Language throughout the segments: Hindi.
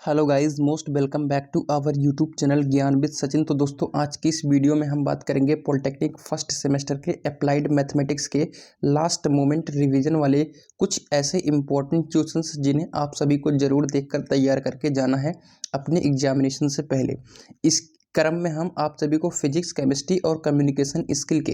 Hello guys, most welcome back to our YouTube channel Gyan with Sachin. तो दोस्तों, आज की इस वीडियो में हम बात करेंगे पॉलिटेक्निक फर्स्ट सेमेस्टर के अप्लाइड मैथमेटिक्स के लास्ट मोमेंट रिवीजन वाले कुछ ऐसे इंपॉर्टेंट क्वेश्चंस जिन्हें आप सभी को ज़रूर देखकर तैयार करके जाना है अपने एग्जामिनेशन से पहले। इस क्रम में हम आप सभी को फिजिक्स, केमिस्ट्री और कम्युनिकेशन स्किल के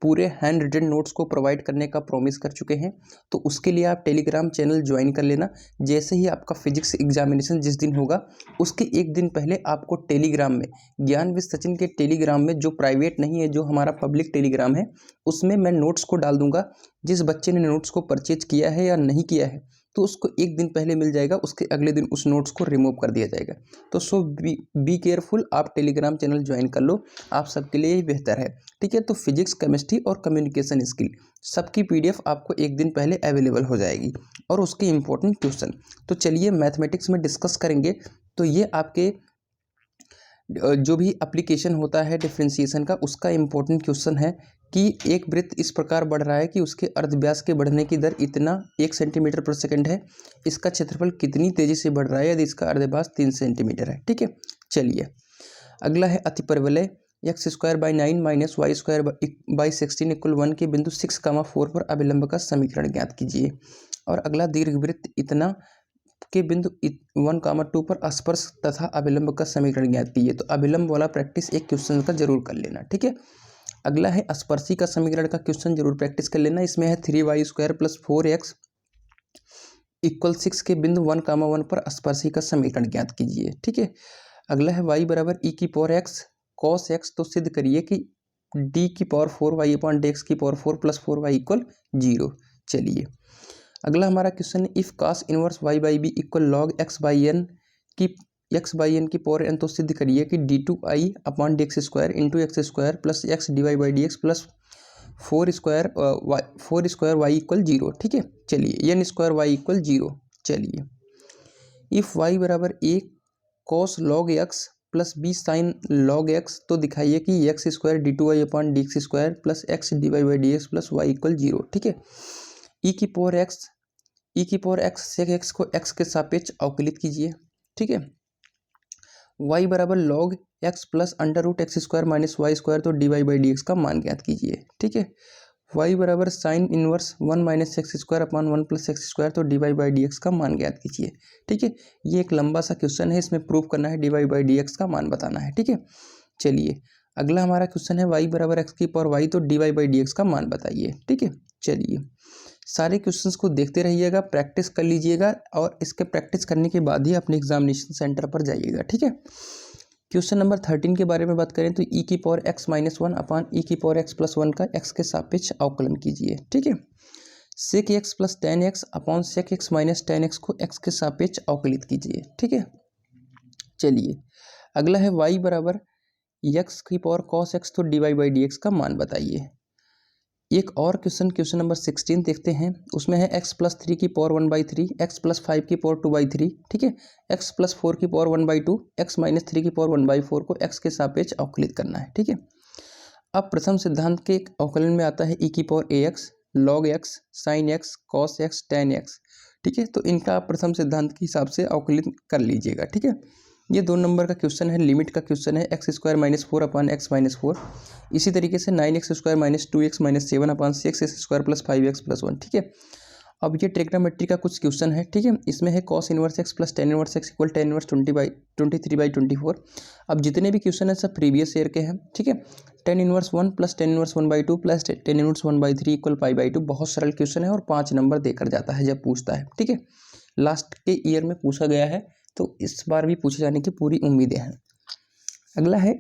पूरे हैंड रिटन नोट्स को प्रोवाइड करने का प्रॉमिस कर चुके हैं। तो उसके लिए आप टेलीग्राम चैनल ज्वाइन कर लेना। जैसे ही आपका फिजिक्स एग्जामिनेशन जिस दिन होगा उसके एक दिन पहले आपको टेलीग्राम में, ज्ञान विद सचिन के टेलीग्राम में, जो प्राइवेट नहीं है, जो हमारा पब्लिक टेलीग्राम है, उसमें मैं नोट्स को डाल दूंगा। जिस बच्चे ने नोट्स को परचेज किया है या नहीं किया है तो उसको एक दिन पहले मिल जाएगा, उसके अगले दिन उस नोट्स को रिमूव कर दिया जाएगा। तो बी केयरफुल, आप टेलीग्राम चैनल ज्वाइन कर लो, आप सबके लिए ही बेहतर है। ठीक है, तो फिजिक्स, केमिस्ट्री और कम्युनिकेशन स्किल सबकी पीडीएफ आपको एक दिन पहले अवेलेबल हो जाएगी और उसके इंपॉर्टेंट क्वेश्चन। तो चलिए मैथमेटिक्स में डिस्कस करेंगे। तो ये आपके जो भी एप्लीकेशन होता है डिफरेंशिएशन का, उसका इम्पोर्टेंट क्वेश्चन है कि एक वृत्त इस प्रकार बढ़ रहा है कि उसके अर्धव्यास के बढ़ने की दर इतना 1 सेंटीमीटर पर सेकंड है। इसका क्षेत्रफल कितनी तेजी से बढ़ रहा है यदि इसका अर्धव्यास 3 सेंटीमीटर है। ठीक है, चलिए अगला है अतिपरवलय x²/9 - y²/16 = 1 के बिंदु 6,4 पर अभिलंब का समीकरण ज्ञात कीजिए। और अगला दीर्घवृत्त इतना के बिंदु 1,2 पर स्पर्श तथा अभिलंब का समीकरण ज्ञात कीजिए। तो अभिलंब वाला प्रैक्टिस एक क्वेश्चन का जरूर कर लेना। ठीक है, अगला है स्पर्शी का समीकरण का क्वेश्चन जरूर प्रैक्टिस कर लेना। इसमें है 3y² + 4x = 6 के बिंदु 1,1 पर स्पर्शी का समीकरण ज्ञात कीजिए। ठीक है, अगला है y = e⁴x cos x। तो सिद्ध करिए कि d⁴y/dx⁴ + 4y = 0। चलिए अगला हमारा क्वेश्चन है if cos inverse y/b = log x/n की n। तो सिद्ध करिए कि d2i/dx² × x² + x/dx + 4² y = 0। ठीक है, चलिए n² y = 0। चलिए if y = a cos log x + b sin log x। तो दिखाइए कि x² d2i/dx² + x/dx + y = 0। ठीक है, e⁴x sec x को x के सापेक्ष अवकलित कीजिए। ठीक है, y = log x + √x² - y²। तो dy/dx का मान ज्ञात कीजिए। ठीक है, y = sin inverse 1 - x²/1 + x²। तो dy/dx का मान ज्ञात कीजिए। ठीक है, ये एक लंबा सा क्वेश्चन है, इसमें प्रूव करना है, dy/dx का मान बताना है। ठीक है, चलिए अगला हमारा क्वेश्चन है y = x⁴y। तो dy/dx का मान बताइए। ठीक है, चलिए सारे क्वेश्चंस को देखते रहिएगा, प्रैक्टिस कर लीजिएगा और इसके प्रैक्टिस करने के बाद ही अपने एग्जामिनेशन सेंटर पर जाइएगा। ठीक है, क्वेश्चन नंबर 13 के बारे में बात करें तो e⁴x - 1 e⁴x + 1 का x के सापेक्ष अवकलन कीजिए। ठीक है, sec x + tan x sec x - tan x को x के सापेक्ष अवकलित कीजिए। ठीक है, चलिए अगला है y = x⁴ cos x। तो dy/dx का मान बताइए। एक और क्वेश्चन नंबर 16 देखते हैं। उसमें है x + 3⁴1/3 x + 5⁴2/3। ठीक है, x + 4⁴1/2 x - 3⁴1/4 को x के सापेक्ष अवकलित करना है। ठीक है, अब प्रथम सिद्धांत के अवकलन में आता है e⁴ax log x sin x cos x tan x। ठीक है, तो इनका आप प्रथम सिद्धांत के हिसाब से अवकलित कर लीजिएगा। ठीक है, ये 2 नंबर का क्वेश्चन है, लिमिट का क्वेश्चन है, x² - 4/x - 4। इसी तरीके से 9x² - 2x - 7/6 x² + 5x + 1। ठीक है, अब ये ट्रिग्नोमेट्री का कुछ क्वेश्चन है। ठीक है, इसमें है cos inverse x + tan inverse x = tan inverse 23/24। अब जितने भी क्वेश्चन हैं सब प्रीवियस ईयर के हैं। ठीक है, tan inverse 1 + tan inverse 1/2 + tan inverse 1/3 = π/2। बहुत सरल क्वेश्चन है और 5 नंबर देकर जाता है जब पूछता है। ठीक है, लास्ट के ईयर में पूछा गया है तो इस बार भी पूछे जाने की पूरी उम्मीदें हैं। अगला है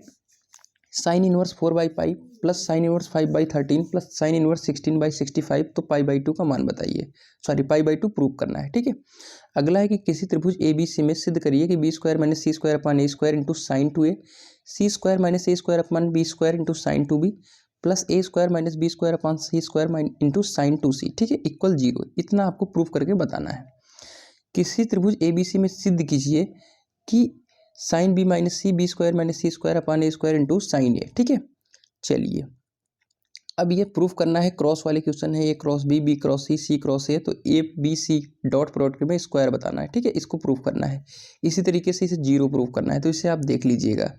sin inverse 4/π + sin inverse 5/13 + sin inverse 16/65। तो π/2 का मान बताइए, सॉरी π/2 प्रूव करना है। ठीक है, अगला है कि किसी त्रिभुज ABC में सिद्ध करिए कि b² - c² a² × sin 2a c² - a² b² × sin 2b + a² - b² c² × sin 2c। ठीक है, = 0। इतना आपको प्रूव करके बताना है। किसी त्रिभुज ABC में सिद्ध कीजिए कि sin b - c b² - c² a² × sin a। ठीक है, चलिए अब ये प्रूफ करना है, क्रॉस वाले क्वेश्चन है, A cross B, B cross C, C cross A, तो A B C dot product में स्क्वायर बताना है, ठीक है, इसको प्रूफ करना है। इसी तरीके से इसे जीरो प्रूफ करना है, तो इसे आप देख लीजिएगा।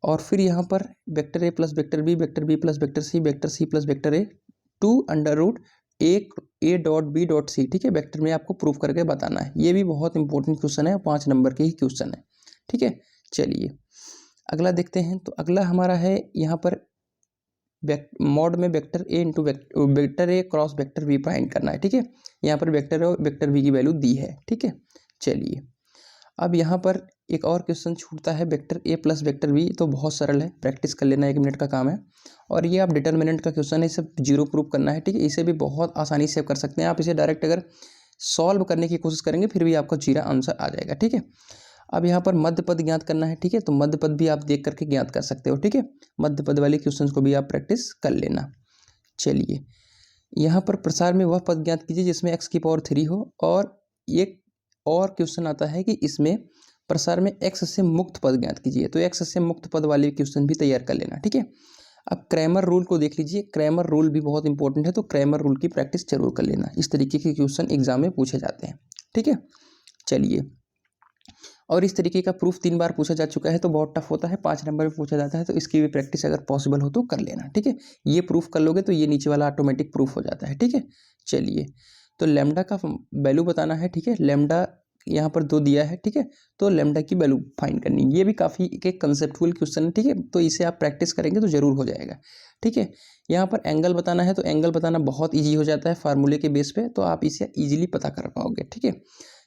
और फिर यहाँ पर vector A plus vector B plus vector C plus vector A two under root A dot B dot C, ठीक है, वेक्टर में आपको प्रूफ करके बताना है। ये भी बहुत इंपॉर्टेंट क्वेश्चन है, 5 नंबर के ही क्वेश्चन है, ठीक है। चलिए अगला देखते हैं। तो अगला हमारा है यहाँ पर मॉड में vector A into vector A cross vector B find करना है, ठीक है। यहाँ पर वेक्टर और वेक्टर बी की वैल्यू दी है, ठीक है। चलिए अब यहाँ पर एक और क्वेश्चन छूटता है, vector A plus vector B, तो बहुत सरल है, प्रैक्टिस कर लेना, 1 मिनट का काम है। और ये आप डिटर्मिनेंट का क्वेश्चन है, इसे जीरो प्रूफ करना है, ठीक है। इसे भी बहुत आसानी से कर सकते हैं आप, इसे डायरेक्ट अगर सॉल्व करने की कोशिश करेंगे फिर भी आपको जीरा आंसर आ जाएगा, ठीक है। अब यहाँ पर मध्य पद ज्ञात करना है, ठीक है, तो मध्य पद भी आप देख करके ज्ञात कर सकते हो, ठीक है। मध्य पद वाले क्वेश्चन को भी आप प्रैक्टिस कर लेना। चलिए यहाँ पर प्रसार में वह पद ज्ञात कीजिए जिसमें x की पावर 3 हो, और एक और क्वेश्चन आता है कि इसमें प्रसार में x से मुक्त पद ज्ञात कीजिए, तो x से मुक्त पद वाले क्वेश्चन भी तैयार कर लेना, ठीक है। अब क्रैमर रूल को देख लीजिए, क्रैमर रूल भी बहुत इंपॉर्टेंट है, तो क्रैमर रूल की प्रैक्टिस जरूर कर लेना, इस तरीके के क्वेश्चन एग्जाम में पूछे जाते हैं, ठीक है। चलिए और इस तरीके का प्रूफ 3 बार पूछा जा चुका है, तो बहुत टफ होता है, 5 नंबर में पूछा जाता है, तो इसकी भी प्रैक्टिस अगर पॉसिबल हो तो कर लेना, ठीक है। ये प्रूफ कर लोगे तो ये नीचे वाला ऑटोमेटिक प्रूफ हो जाता है, ठीक है। चलिए तो लैम्डा का वैल्यू बताना है, ठीक है, लैम्डा यहाँ पर 2 दिया है, ठीक है, तो लैम्डा की वैल्यू फाइंड करनी, ये भी काफ़ी एक कंसेप्चुअल क्वेश्चन है, ठीक है, तो इसे आप प्रैक्टिस करेंगे तो जरूर हो जाएगा, ठीक है। यहाँ पर एंगल बताना है, तो एंगल बताना बहुत ईजी हो जाता है फार्मूले के बेस पे, तो आप इसे ईजिली पता कर पाओगे, ठीक है।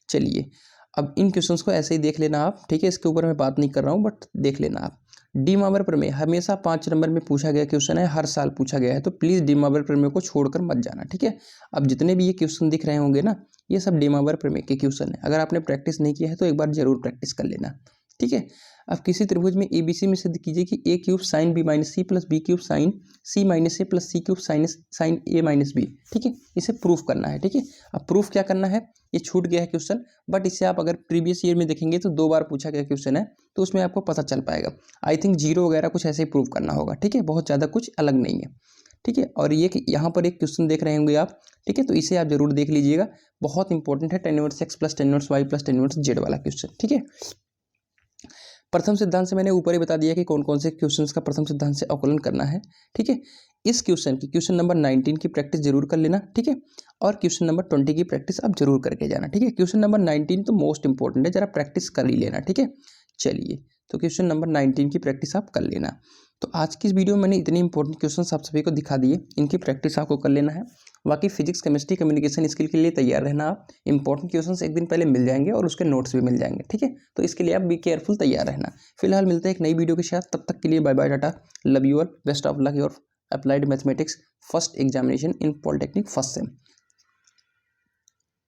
चलिए अब इन क्वेश्चंस को ऐसे ही देख लेना आप, ठीक है, इसके ऊपर मैं बात नहीं कर रहा हूँ, बट देख लेना आप। डी मावर प्रमेय हमेशा 5 नंबर में पूछा गया क्वेश्चन है, हर साल पूछा गया है, तो प्लीज़ डी मावर प्रमेय को छोड़कर मत जाना, ठीक है। अब जितने भी ये क्वेश्चन दिख रहे होंगे ना, ये सब डी मावर प्रमेय के क्वेश्चन है, अगर आपने प्रैक्टिस नहीं किया है तो एक बार जरूर प्रैक्टिस कर लेना, ठीक है। अब किसी त्रिभुज में ABC में सिद्ध कीजिए कि A cube sine B minus C plus B cube sine C minus A plus C cube sine A minus B, ठीक है, इसे प्रूफ करना है, ठीक है। अब प्रूफ क्या करना है, ये छूट गया है क्वेश्चन, बट इसे आप अगर प्रीवियस ईयर में देखेंगे तो 2 बार पूछा गया क्वेश्चन है, तो उसमें आपको पता चल पाएगा। आई थिंक जीरो वगैरह कुछ ऐसे ही प्रूफ करना होगा, ठीक है, बहुत ज़्यादा कुछ अलग नहीं है, ठीक है। और ये यहाँ पर एक क्वेश्चन देख रहे होंगे आप, ठीक है, तो इसे आप जरूर देख लीजिएगा, बहुत इंपॉर्टेंट है, tan inverse x plus tan inverse y plus tan inverse z वाला क्वेश्चन, ठीक है। प्रथम सिद्धांत से मैंने ऊपर ही बता दिया कि कौन कौन से क्वेश्चंस का प्रथम सिद्धांत से अवकलन करना है, ठीक है। इस क्वेश्चन नंबर 19 की प्रैक्टिस जरूर कर लेना, ठीक है, और क्वेश्चन नंबर 20 की प्रैक्टिस आप जरूर करके जाना, ठीक है। क्वेश्चन नंबर 19 तो मोस्ट इंपॉर्टेंट है, जरा प्रैक्टिस कर ही लेना, ठीक है। चलिए तो क्वेश्चन नंबर 19 की प्रैक्टिस आप कर लेना। तो आज की इस वीडियो में मैंने इतने इंपॉर्टेंट क्वेश्चंस आप सभी को दिखा दिए, इनकी प्रैक्टिस आपको कर लेना है। बाकी फिजिक्स केमिस्ट्री कम्युनिकेशन स्किल के लिए तैयार रहना आप, इंपॉर्टेंट क्वेश्चंस एक दिन पहले मिल जाएंगे और उसके नोट्स भी मिल जाएंगे, ठीक है। तो इसके लिए आप बी केयरफुल, तैयार रहना। फिलहाल मिलते हैं एक नई वीडियो के साथ, तब तक के लिए bye bye, tata, love you all, best of luck your applied mathematics first examination in polytechnic first same.